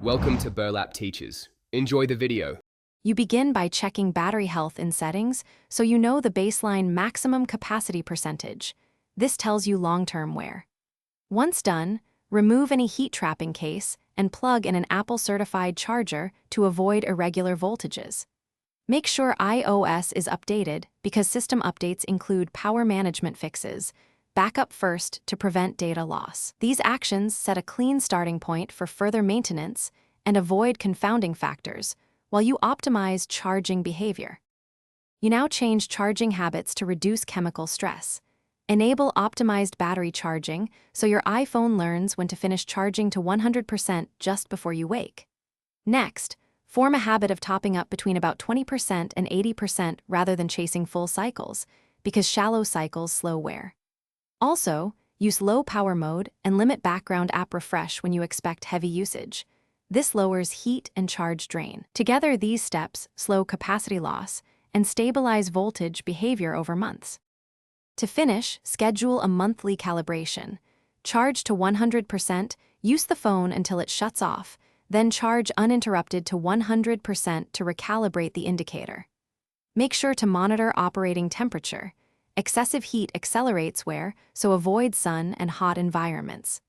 Welcome to Burlap Teachers. Enjoy the video. You begin by checking battery health in settings so you know the baseline maximum capacity percentage. This tells you long-term wear. Once done, remove any heat trapping case and plug in an Apple-certified charger to avoid irregular voltages. Make sure iOS is updated because system updates include power management fixes. Backup first to prevent data loss. These actions set a clean starting point for further maintenance and avoid confounding factors while you optimize charging behavior. You now change charging habits to reduce chemical stress. Enable optimized battery charging so your iPhone learns when to finish charging to 100% just before you wake. Next, form a habit of topping up between about 20% and 80% rather than chasing full cycles, because shallow cycles slow wear. Also, use low power mode and limit background app refresh when you expect heavy usage. This lowers heat and charge drain. Together, these steps slow capacity loss and stabilize voltage behavior over months. To finish, schedule a monthly calibration. Charge to 100%, use the phone until it shuts off, then charge uninterrupted to 100% to recalibrate the indicator. Make sure to monitor operating temperature. Excessive heat accelerates wear, so avoid sun and hot environments.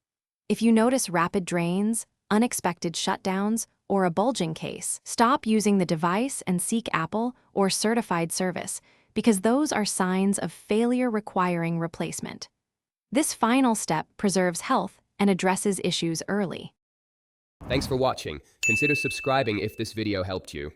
If you notice rapid drains, unexpected shutdowns, or a bulging case, stop using the device and seek Apple or certified service, because those are signs of failure requiring replacement. This final step preserves health and addresses issues early. Thanks for watching. Consider subscribing if this video helped you.